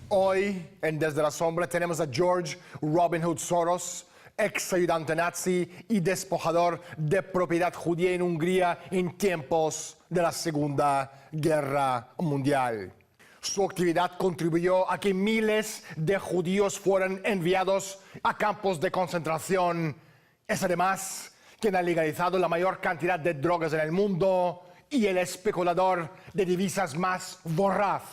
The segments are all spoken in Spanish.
Hoy, en Desde la Sombra, tenemos a George Robin Hood Soros, ex ayudante nazi y despojador de propiedad judía en Hungría en tiempos de la Segunda Guerra Mundial. Su actividad contribuyó a que miles de judíos fueran enviados a campos de concentración. Es además quien ha legalizado la mayor cantidad de drogas en el mundo y el especulador de divisas más voraz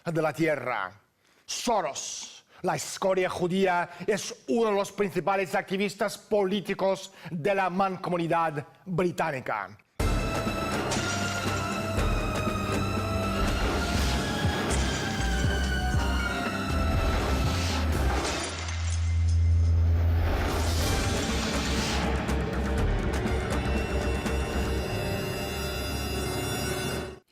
de la tierra. Soros, la escoria judía, es uno de los principales activistas políticos de la mancomunidad británica.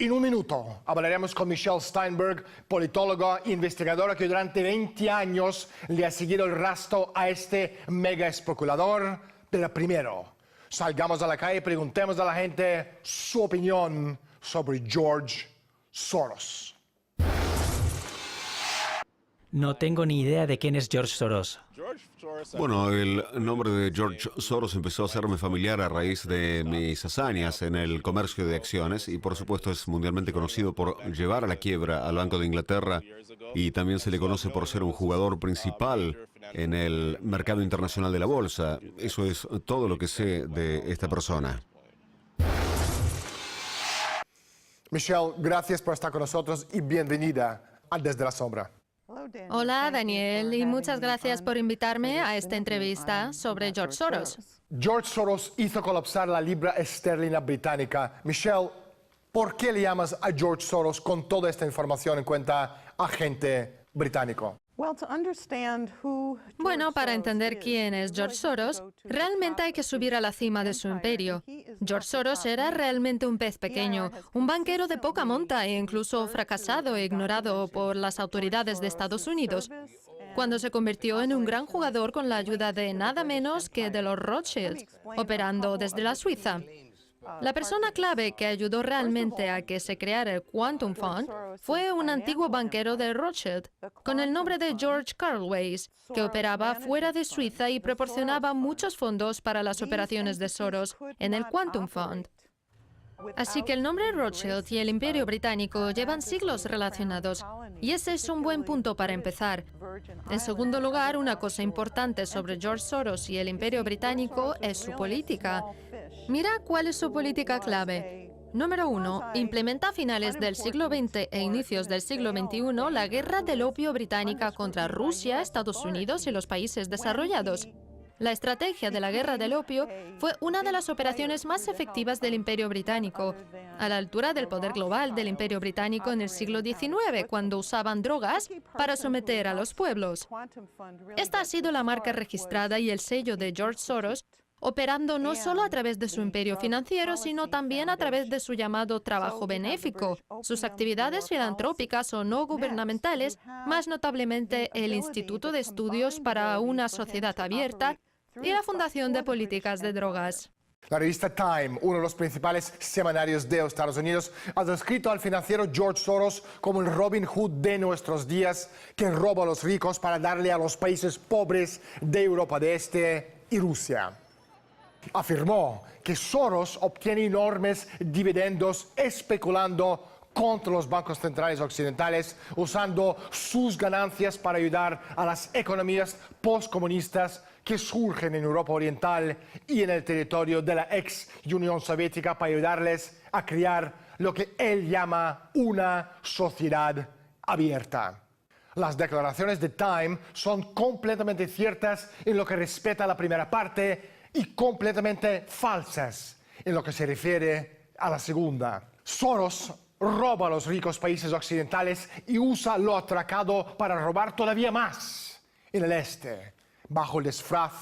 En un minuto hablaremos con Michelle Steinberg, politóloga e investigadora que durante 20 años le ha seguido el rastro a este mega especulador. Pero primero, salgamos a la calle y preguntemos a la gente su opinión sobre George Soros. No tengo ni idea de quién es George Soros. Bueno, el nombre de George Soros empezó a serme familiar a raíz de mis hazañas en el comercio de acciones y por supuesto es mundialmente conocido por llevar a la quiebra al Banco de Inglaterra y también se le conoce por ser un jugador principal en el mercado internacional de la bolsa. Eso es todo lo que sé de esta persona. Michelle, gracias por estar con nosotros y bienvenida a Desde la Sombra. Hola, Daniel, y muchas gracias por invitarme a esta entrevista sobre George Soros. George Soros hizo colapsar la libra esterlina británica. Michelle, ¿por qué le llamas a George Soros con toda esta información en cuenta agente británico? Bueno, para entender quién es George Soros, realmente hay que subir a la cima de su imperio. George Soros era realmente un pez pequeño, un banquero de poca monta e incluso fracasado e ignorado por las autoridades de Estados Unidos, cuando se convirtió en un gran jugador con la ayuda de nada menos que de los Rothschild, operando desde la Suiza. La persona clave que ayudó realmente a que se creara el Quantum Fund fue un antiguo banquero de Rothschild, con el nombre de George Carlways, que operaba fuera de Suiza y proporcionaba muchos fondos para las operaciones de Soros en el Quantum Fund. Así que el nombre Rothschild y el Imperio Británico llevan siglos relacionados, y ese es un buen punto para empezar. En segundo lugar, una cosa importante sobre George Soros y el Imperio Británico es su política. Mira cuál es su política clave. Número 1. Implementa a finales del siglo XX e inicios del siglo XXI la guerra del opio británica contra Rusia, Estados Unidos y los países desarrollados. La estrategia de la guerra del opio fue una de las operaciones más efectivas del Imperio Británico, a la altura del poder global del Imperio Británico en el siglo XIX, cuando usaban drogas para someter a los pueblos. Esta ha sido la marca registrada y el sello de George Soros, operando no solo a través de su imperio financiero, sino también a través de su llamado trabajo benéfico, sus actividades filantrópicas o no gubernamentales, más notablemente el Instituto de Estudios para una Sociedad Abierta y la Fundación de Políticas de Drogas. La revista Time, uno de los principales semanarios de Estados Unidos, ha descrito al financiero George Soros como el Robin Hood de nuestros días, que roba a los ricos para darle a los países pobres de Europa de Este y Rusia. Afirmó que Soros obtiene enormes dividendos especulando contra los bancos centrales occidentales, usando sus ganancias para ayudar a las economías postcomunistas que surgen en Europa Oriental y en el territorio de la ex Unión Soviética para ayudarles a crear lo que él llama una sociedad abierta. Las declaraciones de Time son completamente ciertas en lo que respecta a la primera parte y completamente falsas en lo que se refiere a la segunda. Soros roba a los ricos países occidentales y usa lo atracado para robar todavía más en el este, bajo el disfraz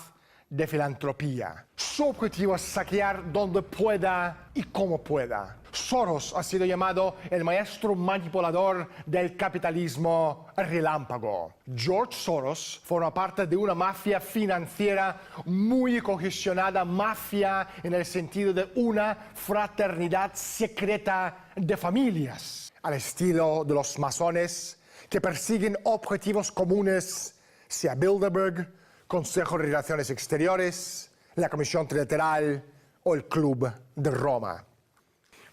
de filantropía. Su objetivo es saquear donde pueda y como pueda. Soros ha sido llamado el maestro manipulador del capitalismo relámpago. George Soros forma parte de una mafia financiera muy congestionada, mafia en el sentido de una fraternidad secreta de familias, al estilo de los masones, que persiguen objetivos comunes, sea Bilderberg, Consejo de Relaciones Exteriores, la Comisión Trilateral o el Club de Roma.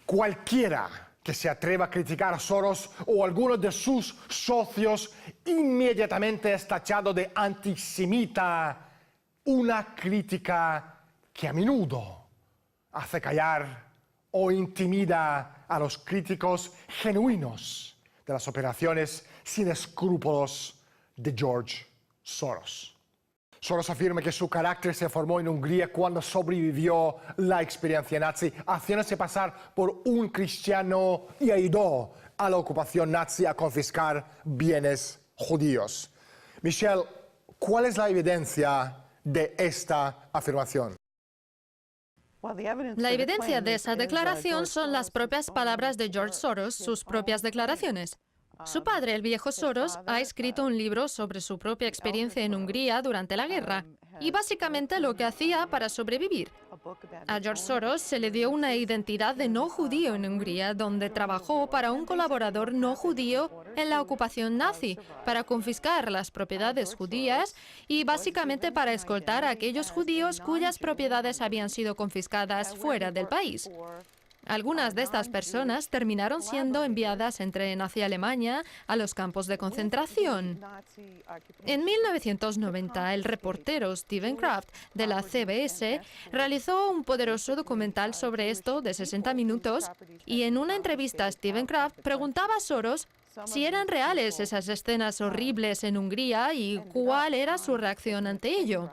Cualquiera que se atreva a criticar a Soros o alguno de sus socios inmediatamente es tachado de antisemita, una crítica que a menudo hace callar o intimida a los críticos genuinos de las operaciones sin escrúpulos de George Soros. Soros afirma que su carácter se formó en Hungría cuando sobrevivió la experiencia nazi, haciéndose pasar por un cristiano y ayudó a la ocupación nazi a confiscar bienes judíos. Michelle, ¿cuál es la evidencia de esta afirmación? La evidencia de esa declaración son las propias palabras de George Soros, sus propias declaraciones. Su padre, el viejo Soros, ha escrito un libro sobre su propia experiencia en Hungría durante la guerra y básicamente lo que hacía para sobrevivir. A George Soros se le dio una identidad de no judío en Hungría, donde trabajó para un colaborador no judío en la ocupación nazi, para confiscar las propiedades judías y básicamente para escoltar a aquellos judíos cuyas propiedades habían sido confiscadas fuera del país. Algunas de estas personas terminaron siendo enviadas en tren hacia Alemania a los campos de concentración. En 1990, el reportero Steven Kraft de la CBS realizó un poderoso documental sobre esto de 60 minutos y en una entrevista Steven Kraft preguntaba a Soros si eran reales esas escenas horribles en Hungría y cuál era su reacción ante ello.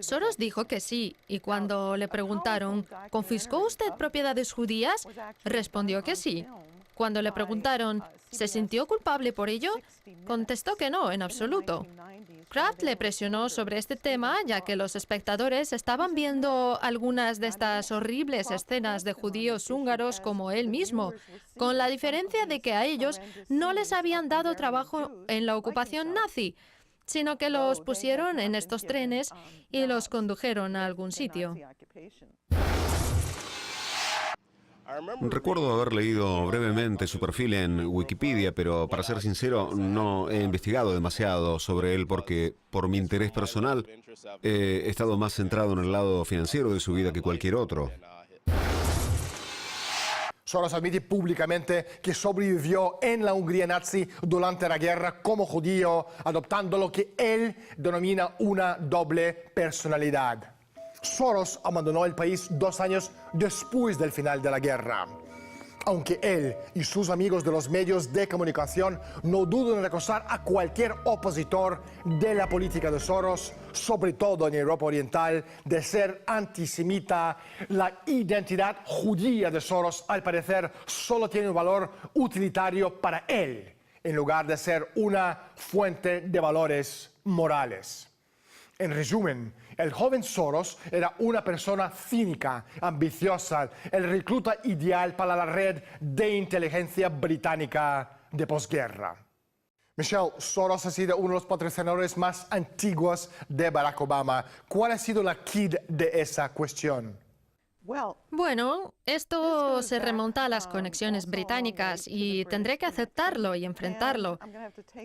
Soros dijo que sí, y cuando le preguntaron, ¿confiscó usted propiedades judías?, respondió que sí. Cuando le preguntaron, ¿se sintió culpable por ello?, contestó que no, en absoluto. Kraft le presionó sobre este tema, ya que los espectadores estaban viendo algunas de estas horribles escenas de judíos húngaros como él mismo, con la diferencia de que a ellos no les habían dado trabajo en la ocupación nazi, sino que los pusieron en estos trenes y los condujeron a algún sitio. Recuerdo haber leído brevemente su perfil en Wikipedia, pero para ser sincero no he investigado demasiado sobre él porque por mi interés personal he estado más centrado en el lado financiero de su vida que cualquier otro. Soros admite públicamente que sobrevivió en la Hungría nazi durante la guerra como judío, adoptando lo que él denomina una doble personalidad. Soros abandonó el país 2 años después del final de la guerra. Aunque él y sus amigos de los medios de comunicación no dudan en acusar a cualquier opositor de la política de Soros, sobre todo en Europa Oriental, de ser antisemita, la identidad judía de Soros, al parecer, solo tiene un valor utilitario para él, en lugar de ser una fuente de valores morales. En resumen, el joven Soros era una persona cínica, ambiciosa, el recluta ideal para la red de inteligencia británica de posguerra. Michelle, Soros ha sido uno de los patrocinadores más antiguos de Barack Obama. ¿Cuál ha sido la quid de esa cuestión? Bueno, esto se remonta a las conexiones británicas y tendré que aceptarlo y enfrentarlo.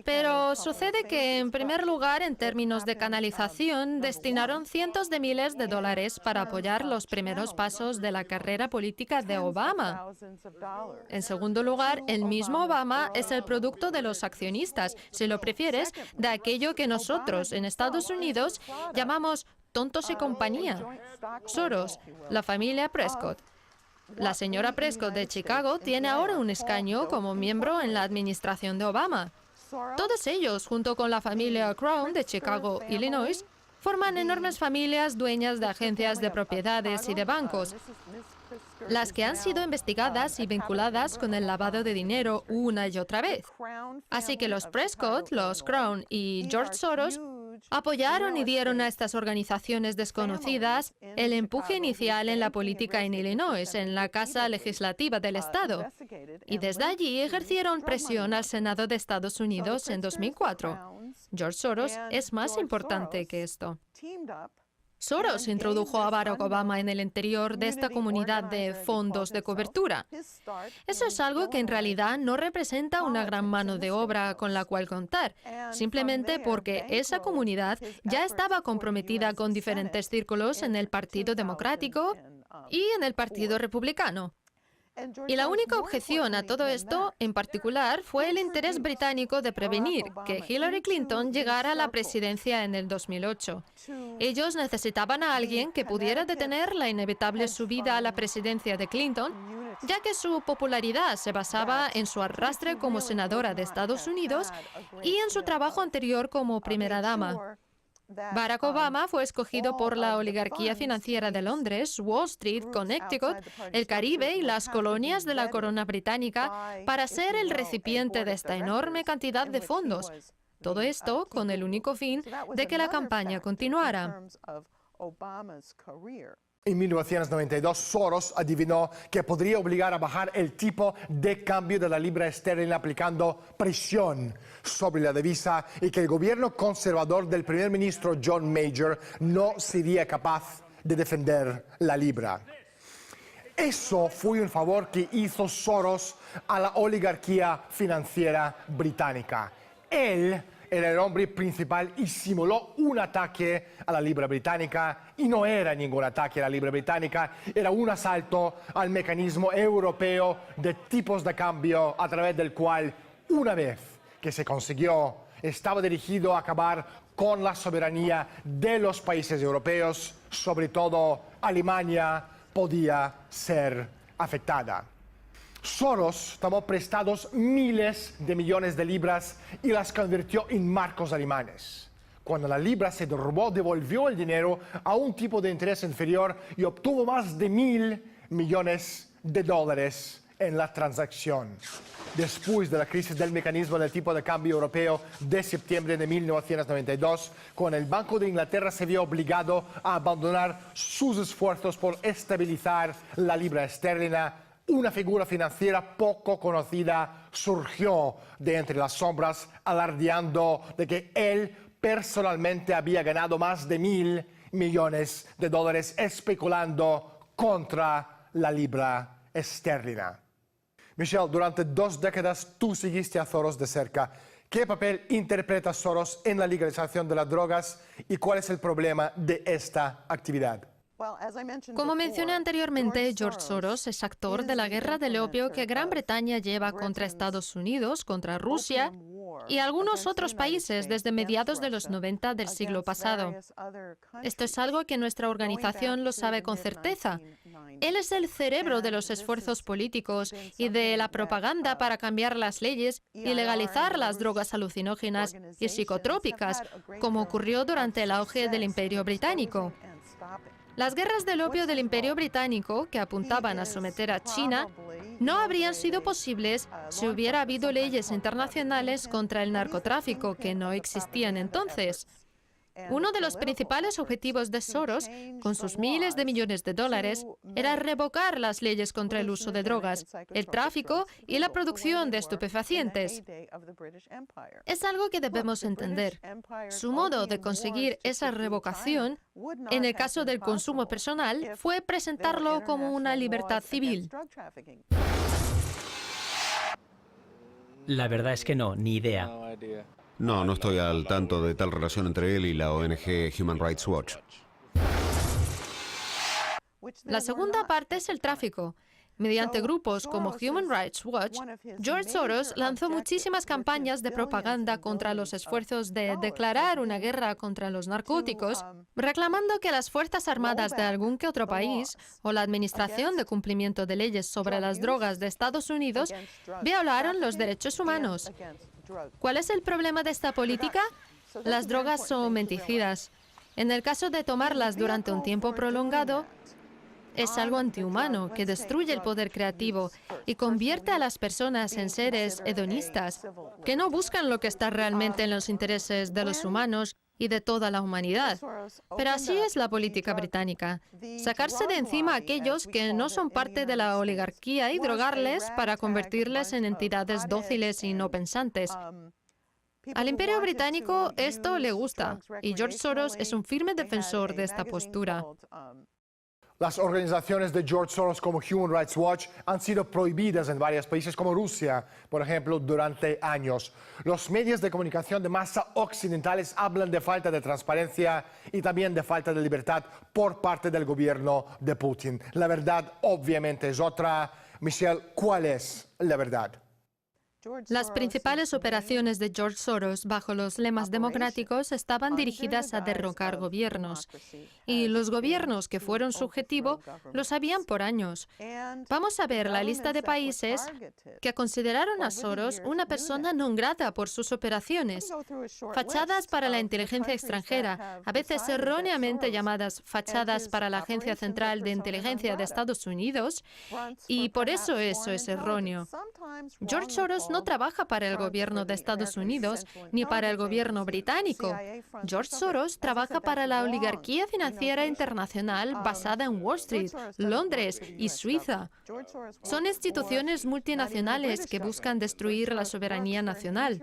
Pero sucede que, en primer lugar, en términos de canalización, destinaron cientos de miles de dólares para apoyar los primeros pasos de la carrera política de Obama. En segundo lugar, el mismo Obama es el producto de los accionistas, si lo prefieres, de aquello que nosotros en Estados Unidos llamamos tontos y compañía. Soros, la familia Prescott. La señora Prescott de Chicago tiene ahora un escaño como miembro en la administración de Obama. Todos ellos, junto con la familia Crown de Chicago, Illinois, forman enormes familias dueñas de agencias de propiedades y de bancos, las que han sido investigadas y vinculadas con el lavado de dinero una y otra vez. Así que los Prescott, los Crown y George Soros apoyaron y dieron a estas organizaciones desconocidas el empuje inicial en la política en Illinois, en la Casa Legislativa del Estado. Y desde allí ejercieron presión al Senado de Estados Unidos en 2004. George Soros es más importante que esto. Soros introdujo a Barack Obama en el interior de esta comunidad de fondos de cobertura. Eso es algo que en realidad no representa una gran mano de obra con la cual contar, simplemente porque esa comunidad ya estaba comprometida con diferentes círculos en el Partido Democrático y en el Partido Republicano. Y la única objeción a todo esto, en particular, fue el interés británico de prevenir que Hillary Clinton llegara a la presidencia en el 2008. Ellos necesitaban a alguien que pudiera detener la inevitable subida a la presidencia de Clinton, ya que su popularidad se basaba en su arrastre como senadora de Estados Unidos y en su trabajo anterior como primera dama. Barack Obama fue escogido por la oligarquía financiera de Londres, Wall Street, Connecticut, el Caribe y las colonias de la corona británica para ser el recipiente de esta enorme cantidad de fondos. Todo esto con el único fin de que la campaña continuara. En 1992, Soros adivinó que podría obligar a bajar el tipo de cambio de la libra esterlina aplicando presión sobre la divisa y que el gobierno conservador del primer ministro John Major no sería capaz de defender la libra. Eso fue un favor que hizo Soros a la oligarquía financiera británica. Él era el hombre principal y simuló un ataque a la libra británica, y no era ningún ataque a la libra británica, era un asalto al mecanismo europeo de tipos de cambio a través del cual, una vez que se consiguió, estaba dirigido a acabar con la soberanía de los países europeos, sobre todo Alemania podía ser afectada. Soros tomó prestados miles de millones de libras y las convirtió en marcos alemanes. Cuando la libra se derrumbó, devolvió el dinero a un tipo de interés inferior y obtuvo más de $1.000 millones en la transacción. Después de la crisis del mecanismo del tipo de cambio europeo de septiembre de 1992, cuando el Banco de Inglaterra se vio obligado a abandonar sus esfuerzos por estabilizar la libra esterlina, una figura financiera poco conocida surgió de entre las sombras, alardeando de que él personalmente había ganado más de $1.000 millones especulando contra la libra esterlina. Michelle, durante 2 décadas tú seguiste a Soros de cerca. ¿Qué papel interpreta Soros en la legalización de las drogas y cuál es el problema de esta actividad? Como mencioné anteriormente, George Soros es actor de la guerra del opio que Gran Bretaña lleva contra Estados Unidos, contra Rusia y algunos otros países desde mediados de los 90 del siglo pasado. Esto es algo que nuestra organización lo sabe con certeza. Él es el cerebro de los esfuerzos políticos y de la propaganda para cambiar las leyes y legalizar las drogas alucinógenas y psicotrópicas, como ocurrió durante el auge del Imperio Británico. Las guerras del opio del Imperio Británico, que apuntaban a someter a China, no habrían sido posibles si hubiera habido leyes internacionales contra el narcotráfico, que no existían entonces. Uno de los principales objetivos de Soros, con sus miles de millones de dólares, era revocar las leyes contra el uso de drogas, el tráfico y la producción de estupefacientes. Es algo que debemos entender. Su modo de conseguir esa revocación, en el caso del consumo personal, fue presentarlo como una libertad civil. La verdad es que no, ni idea. No estoy al tanto de tal relación entre él y la ONG Human Rights Watch. La segunda parte es el tráfico. Mediante grupos como Human Rights Watch, George Soros lanzó muchísimas campañas de propaganda contra los esfuerzos de declarar una guerra contra los narcóticos, reclamando que las Fuerzas Armadas de algún que otro país o la Administración de Cumplimiento de Leyes sobre las Drogas de Estados Unidos violaron los derechos humanos. ¿Cuál es el problema de esta política? Las drogas son menticidas. En el caso de tomarlas durante un tiempo prolongado, es algo antihumano que destruye el poder creativo y convierte a las personas en seres hedonistas, que no buscan lo que está realmente en los intereses de los humanos y de toda la humanidad. Pero así es la política británica. Sacarse de encima a aquellos que no son parte de la oligarquía y drogarles para convertirles en entidades dóciles y no pensantes. Al Imperio Británico esto le gusta, y George Soros es un firme defensor de esta postura. Las organizaciones de George Soros como Human Rights Watch han sido prohibidas en varios países como Rusia, por ejemplo, durante años. Los medios de comunicación de masa occidentales hablan de falta de transparencia y también de falta de libertad por parte del gobierno de Putin. La verdad, obviamente, es otra. Michelle, ¿cuál es la verdad? Las principales operaciones de George Soros bajo los lemas democráticos estaban dirigidas a derrocar gobiernos, y los gobiernos que fueron su objetivo lo sabían por años. Vamos a ver la lista de países que consideraron a Soros una persona non grata por sus operaciones. Fachadas para la inteligencia extranjera, a veces erróneamente llamadas fachadas para la Agencia Central de Inteligencia de Estados Unidos, y por eso es erróneo. George Soros no trabaja para el gobierno de Estados Unidos ni para el gobierno británico. George Soros trabaja para la oligarquía financiera internacional basada en Wall Street, Londres y Suiza. Son instituciones multinacionales que buscan destruir la soberanía nacional.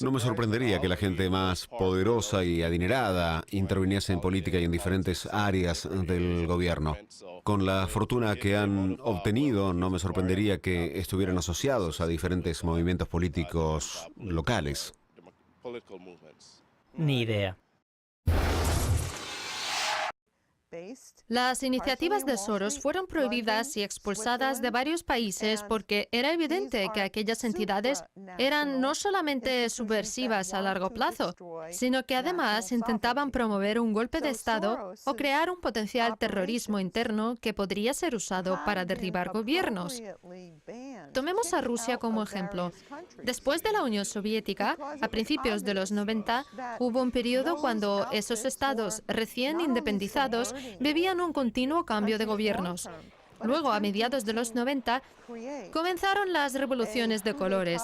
No me sorprendería que la gente más poderosa y adinerada interviniese en política y en diferentes áreas del gobierno. Con la fortuna que han obtenido, no me sorprendería que estuvieran asociados a diferentes movimientos políticos locales. Ni idea. Las iniciativas de Soros fueron prohibidas y expulsadas de varios países porque era evidente que aquellas entidades eran no solamente subversivas a largo plazo, sino que además intentaban promover un golpe de Estado o crear un potencial terrorismo interno que podría ser usado para derribar gobiernos. Tomemos a Rusia como ejemplo. Después de la Unión Soviética, a principios de los 90, hubo un periodo cuando esos estados recién independizados vivían un continuo cambio de gobiernos. Luego, a mediados de los 90, comenzaron las revoluciones de colores.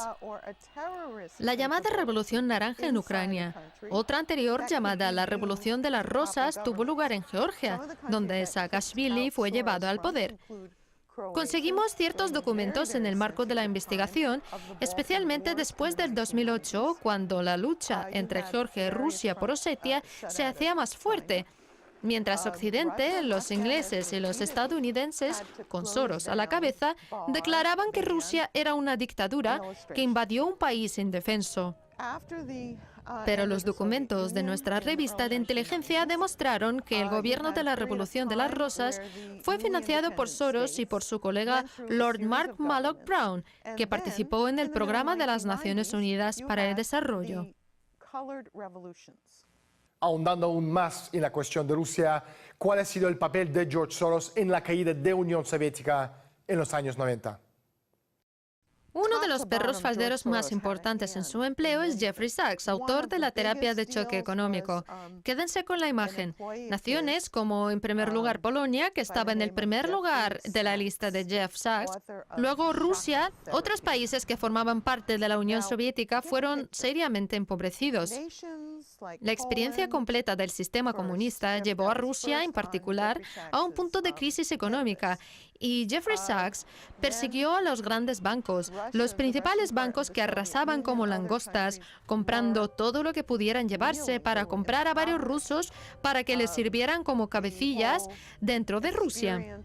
La llamada Revolución Naranja en Ucrania. Otra anterior, llamada la Revolución de las Rosas, tuvo lugar en Georgia, donde Saakashvili fue llevado al poder. Conseguimos ciertos documentos en el marco de la investigación, especialmente después del 2008, cuando la lucha entre Georgia y Rusia por Osetia se hacía más fuerte. Mientras Occidente, los ingleses y los estadounidenses, con Soros a la cabeza, declaraban que Rusia era una dictadura que invadió un país indefenso. Pero los documentos de nuestra revista de inteligencia demostraron que el gobierno de la Revolución de las Rosas fue financiado por Soros y por su colega Lord Mark Malloch Brown, que participó en el Programa de las Naciones Unidas para el Desarrollo. Ahondando aún más en la cuestión de Rusia, ¿cuál ha sido el papel de George Soros en la caída de Unión Soviética en los años 90? Uno de los perros falderos más importantes en su empleo es Jeffrey Sachs, autor de la terapia de choque económico. Quédense con la imagen. Naciones como, en primer lugar, Polonia, que estaba en el primer lugar de la lista de Jeff Sachs. Luego Rusia, otros países que formaban parte de la Unión Soviética fueron seriamente empobrecidos. La experiencia completa del sistema comunista llevó a Rusia, en particular, a un punto de crisis económica. Y Jeffrey Sachs persiguió a los grandes bancos, los principales bancos que arrasaban como langostas, comprando todo lo que pudieran llevarse para comprar a varios rusos para que les sirvieran como cabecillas dentro de Rusia.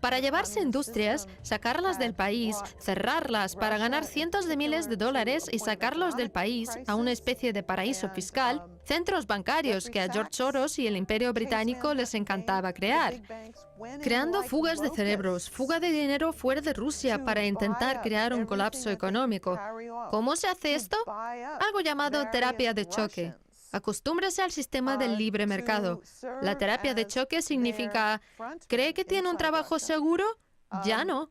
Para llevarse industrias, sacarlas del país, cerrarlas para ganar cientos de miles de dólares y sacarlos del país a una especie de paraíso fiscal, centros bancarios que a George Soros y el Imperio Británico les encantaba crear. Creando fugas de cerebros, fuga de dinero fuera de Rusia para intentar crear un colapso económico. ¿Cómo se hace esto? Algo llamado terapia de choque. Acostúmbrese al sistema del libre mercado. La terapia de choque significa, ¿cree que tiene un trabajo seguro? Ya no.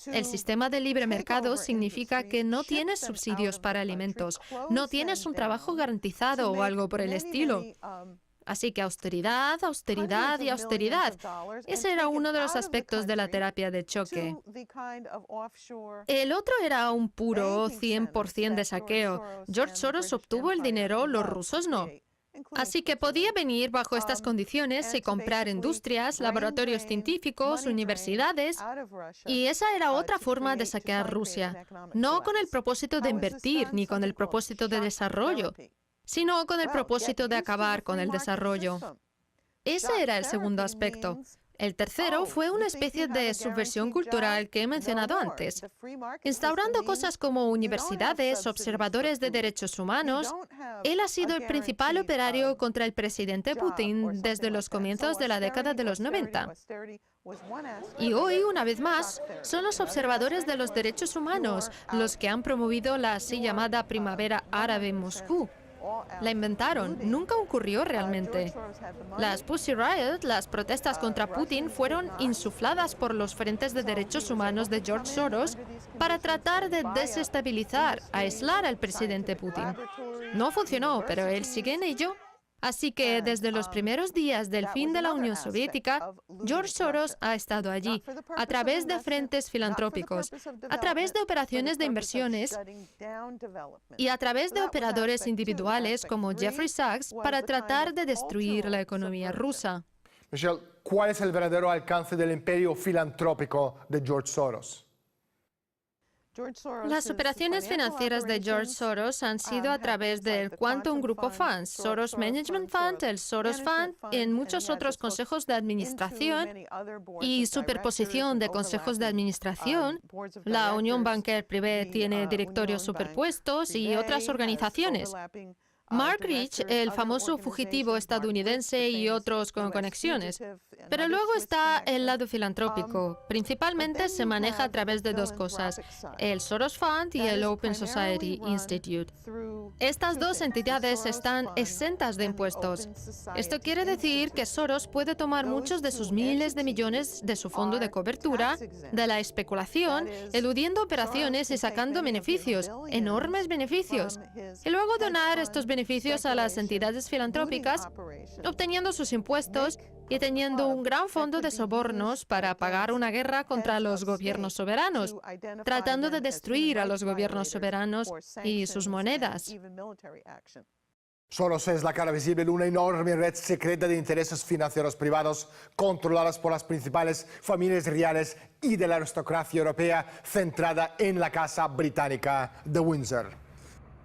El sistema del libre mercado significa que no tienes subsidios para alimentos, no tienes un trabajo garantizado o algo por el estilo. Así que austeridad, austeridad y austeridad. Ese era uno de los aspectos de la terapia de choque. El otro era un puro 100% de saqueo. George Soros obtuvo el dinero, los rusos no. Así que podía venir bajo estas condiciones y comprar industrias, laboratorios científicos, universidades, y esa era otra forma de saquear Rusia, no con el propósito de invertir ni con el propósito de desarrollo, sino con el propósito de acabar con el desarrollo. Ese era el segundo aspecto. El tercero fue una especie de subversión cultural que he mencionado antes, instaurando cosas como universidades, observadores de derechos humanos. Él ha sido el principal operario contra el presidente Putin desde los comienzos de la década de los 90. Y hoy, una vez más, son los observadores de los derechos humanos los que han promovido la así llamada Primavera Árabe en Moscú. La inventaron, nunca ocurrió realmente. Las Pussy Riot, las protestas contra Putin, fueron insufladas por los frentes de derechos humanos de George Soros para tratar de desestabilizar, aislar al presidente Putin. No funcionó, pero él sigue en ello. Así que desde los primeros días del fin de la Unión Soviética, George Soros ha estado allí, a través de frentes filantrópicos, a través de operaciones de inversiones y a través de operadores individuales como Jeffrey Sachs para tratar de destruir la economía rusa. Michelle, ¿cuál es el verdadero alcance del imperio filantrópico de George Soros? Las operaciones financieras de George Soros han sido a través del Quantum Group of Funds, Soros Management Fund, el Soros Fund, en muchos otros consejos de administración y superposición de consejos de administración. La Unión Bancaire Privé tiene directorios superpuestos y otras organizaciones. Mark Rich, el famoso fugitivo estadounidense y otros con conexiones. Pero luego está el lado filantrópico. Principalmente se maneja a través de dos cosas, el Soros Fund y el Open Society Institute. Estas dos entidades están exentas de impuestos. Esto quiere decir que Soros puede tomar muchos de sus miles de millones de su fondo de cobertura, de la especulación, eludiendo operaciones y sacando beneficios, enormes beneficios, y luego donar estos beneficios a las entidades filantrópicas, obteniendo sus impuestos y teniendo un gran fondo de sobornos para pagar una guerra contra los gobiernos soberanos, tratando de destruir a los gobiernos soberanos y sus monedas. Soros es la cara visible de una enorme red secreta de intereses financieros privados controlados por las principales familias reales y de la aristocracia europea centrada en la Casa Británica de Windsor.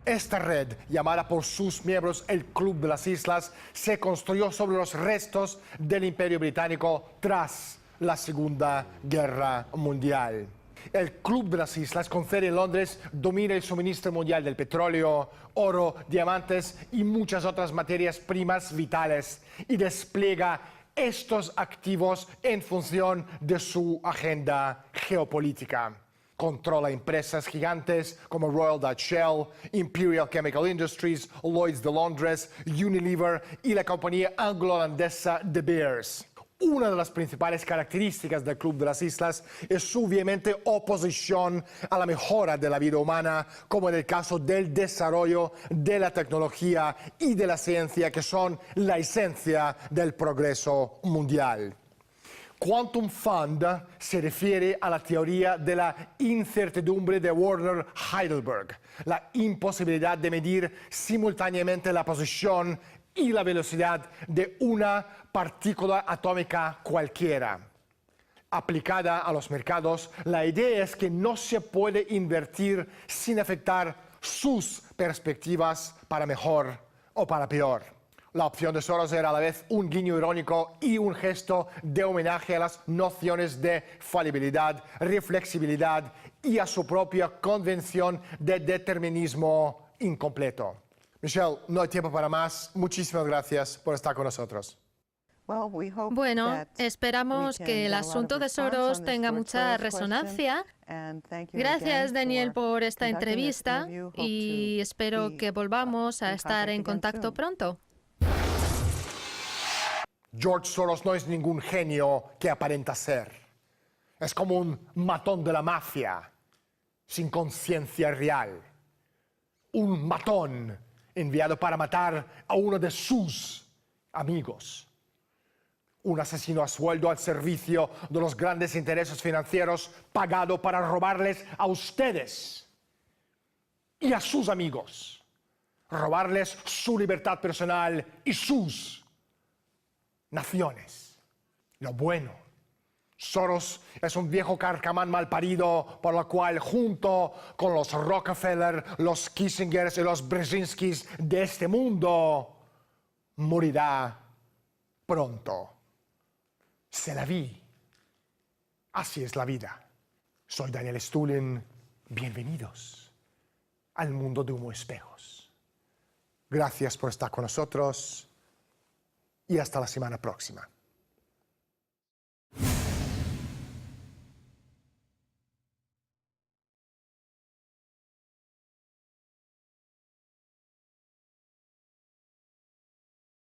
Esta red, llamada por sus miembros el Club de las Islas, se construyó sobre los restos del Imperio Británico tras la Segunda Guerra Mundial. El Club de las Islas, con sede en Londres, domina el suministro mundial del petróleo, oro, diamantes y muchas otras materias primas vitales y despliega estos activos en función de su agenda geopolítica. Controla empresas gigantes como Royal Dutch Shell, Imperial Chemical Industries, Lloyds de Londres, Unilever y la compañía anglo-holandesa De Beers. Una de las principales características del Club de las Islas es su vehemente oposición a la mejora de la vida humana, como en el caso del desarrollo de la tecnología y de la ciencia, que son la esencia del progreso mundial. Quantum Fund se refiere a la teoría de la incertidumbre de Werner Heidelberg, la imposibilidad de medir simultáneamente la posición y la velocidad de una partícula atómica cualquiera. Aplicada a los mercados, la idea es que no se puede invertir sin afectar sus perspectivas para mejor o para peor. La opción de Soros era a la vez un guiño irónico y un gesto de homenaje a las nociones de falibilidad, reflexibilidad y a su propia convención de determinismo incompleto. Michelle, no hay tiempo para más. Muchísimas gracias por estar con nosotros. Bueno, esperamos que el asunto de Soros tenga mucha resonancia. Gracias, Daniel, por esta entrevista y espero que volvamos a estar en contacto pronto. George Soros no es ningún genio que aparenta ser. Es como un matón de la mafia, sin conciencia real. Un matón enviado para matar a uno de sus amigos. Un asesino a sueldo al servicio de los grandes intereses financieros, pagado para robarles a ustedes y a sus amigos. robarles su libertad personal y sus naciones. Lo bueno. Soros es un viejo carcamán malparido por lo cual, junto con los Rockefeller, los Kissingers y los Brzezinskis de este mundo, morirá pronto. Se la vi. Así es la vida. Soy Daniel Stulin. Bienvenidos al mundo de Humo Espejos. Gracias por estar con nosotros y hasta la semana próxima.